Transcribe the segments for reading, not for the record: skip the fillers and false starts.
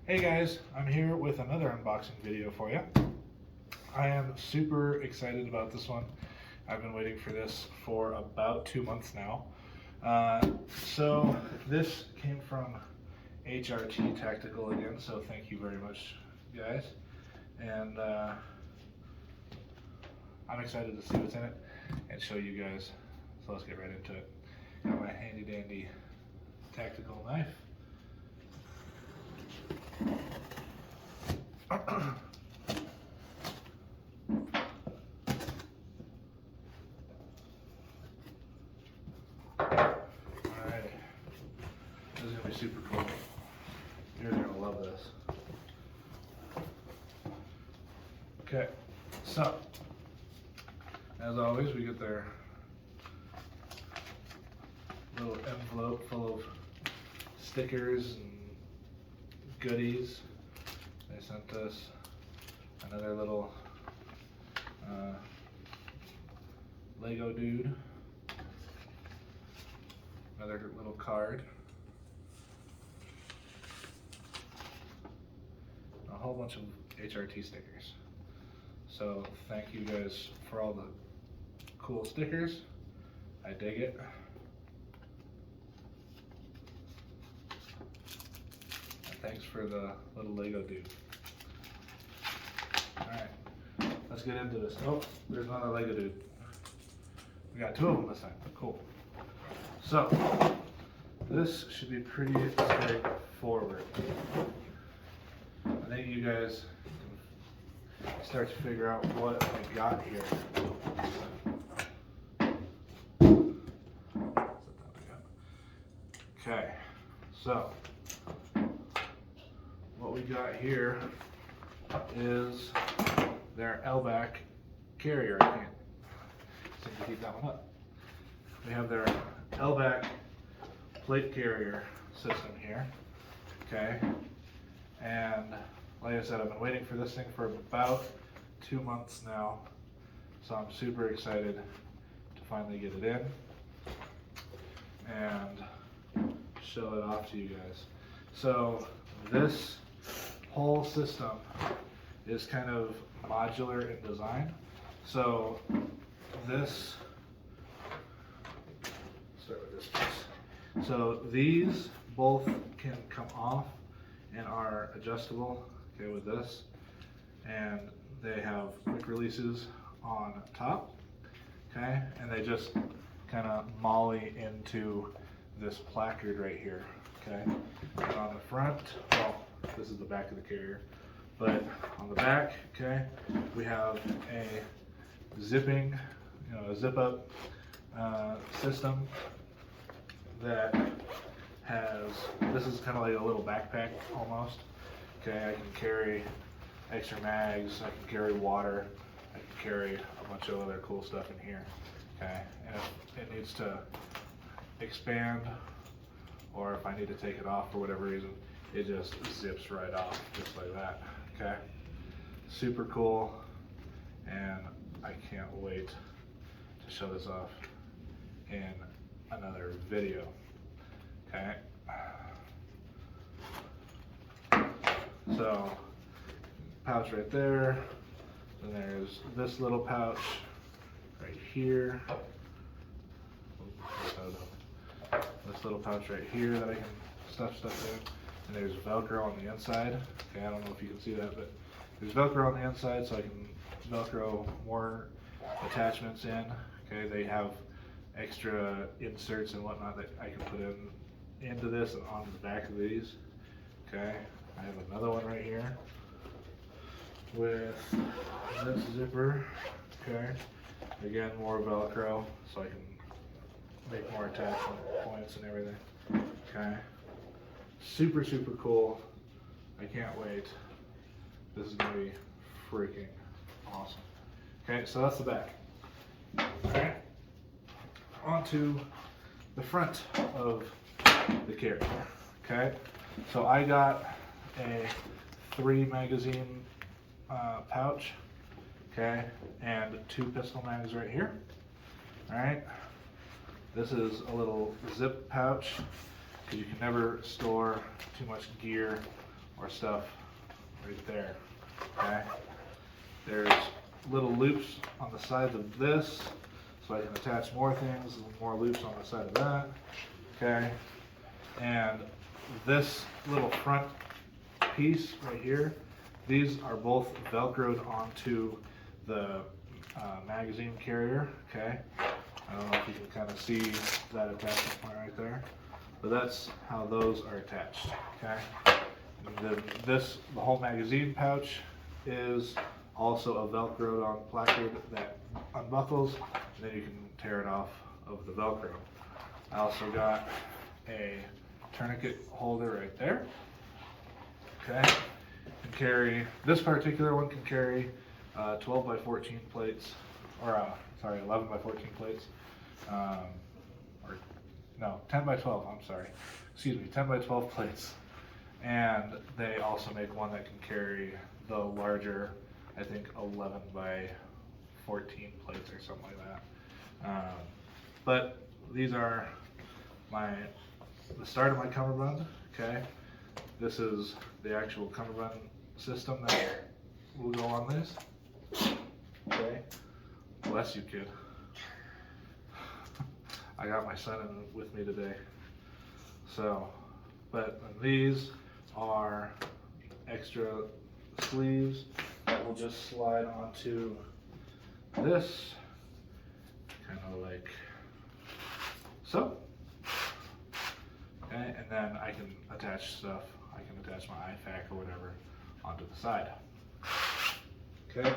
Hey guys, I'm here with another unboxing video for you. I am super excited about this one. I've been waiting for this for about 2 months now. So this came from HRT Tactical again, so thank you very much guys. And I'm excited to see what's in it and show you guys. So let's get right into it. Got my handy dandy tactical knife. Alright, this is going to be super cool. You're going to love this. Okay, so, as always, we get their little envelope full of stickers and goodies. They sent us another little Lego dude, another little card, a whole bunch of HRT stickers. So thank you guys for all the cool stickers. I dig it. And thanks for the little Lego dude. Alright, let's get into this. Oh, there's another Lego dude. We got two of them this time. Cool. So, this should be pretty straightforward. I think you guys can start to figure out what I got here. Okay, so what we got here is their LBAC carrier. I can't seem to keep that one up. We have their LBAC plate carrier system here. Okay, and like I said, I've been waiting for this thing for about 2 months now, so I'm super excited to finally get it in and show it off to you guys. So this whole system is kind of modular in design. So this, start with this piece. So these both can come off and are adjustable, okay, with this. And they have quick releases on top, okay? And they just kind of molly into this placard right here, okay? And on the front, well, this is the back of the carrier, but on the back, okay, we have a zipping, a zip up system that has, this is kind of like a little backpack almost, okay? I can carry extra mags, I can carry water, I can carry a bunch of other cool stuff in here, okay? And if it needs to expand, or if I need to take it off for whatever reason, it just zips right off, just like that, okay? Super cool, and I can't wait to show this off in another video, okay? So, pouch right there, then there's this little pouch right here, this little pouch right here that I can stuff stuff in. And there's Velcro on the inside. Okay, I don't know if you can see that, but there's Velcro on the inside, so I can Velcro more attachments in. Okay, they have extra inserts and whatnot that I can put into this and on the back of these. Okay, I have another one right here with this zipper. Okay, again, more Velcro, so I can make more attachment points and everything. Okay. Super, super cool. I can't wait. This is going to be freaking awesome. Okay, so that's the back. Okay, on to the front of the carrier. Okay, so I got a 3 magazine pouch, okay, and 2 pistol mags right here. Alright, this is a little zip pouch, because you can never store too much gear or stuff right there, okay? There's little loops on the sides of this, so I can attach more things, more loops on the side of that, okay? And this little front piece right here, these are both Velcroed onto the magazine carrier, okay? I don't know if you can kind of see that attachment point right there, but that's how those are attached, okay? The whole magazine pouch is also a Velcroed on placard that unbuckles, and then you can tear it off of the Velcro. I also got a tourniquet holder right there, okay? Can carry, this particular one can carry 12 by 14 plates, or sorry, 11 by 14 plates, or no, 10 by 12, I'm sorry, excuse me, 10 by 12 plates. And they also make one that can carry the larger, I think 11 by 14 plates or something like that. But these are the start of my cummerbund, okay? This is the actual cummerbund system that will go on this, okay? Bless you, kid. I got my son in with me today. So, but these are extra sleeves that will just slide onto this, kind of like so. Okay, and then I can attach stuff. I can attach my IFAC or whatever onto the side. Okay,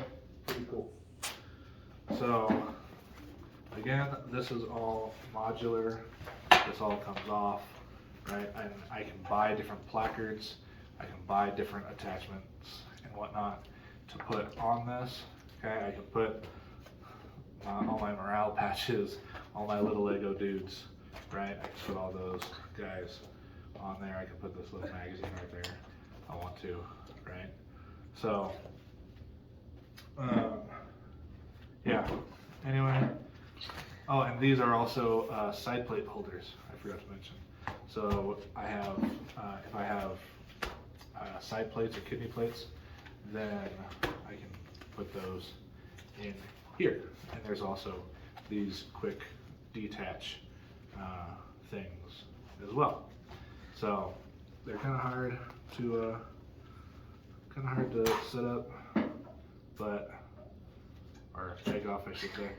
pretty cool. So again, this is all modular. This all comes off, right? And I can buy different placards. I can buy different attachments and whatnot to put on this. Okay, I can put all my morale patches, all my little Lego dudes, right? I can put all those guys on there. I can put this little magazine right there. I want to, right? So, yeah. Anyway, oh, and these are also side plate holders. I forgot to mention. So I have, if I have side plates or kidney plates, then I can put those in here. And there's also these quick detach things as well. So they're kind of hard to set up, but or take off, I should say,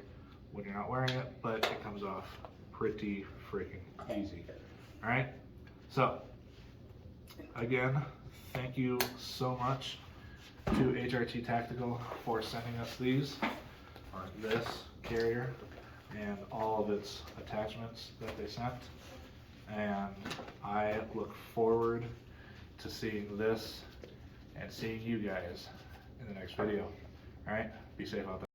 when you're not wearing it. But it comes off pretty freaking easy. All right. So again, thank you so much to HRT Tactical for sending us these, or this carrier, and all of its attachments that they sent. And I look forward to seeing this and seeing you guys in the next video. All right, be safe out there.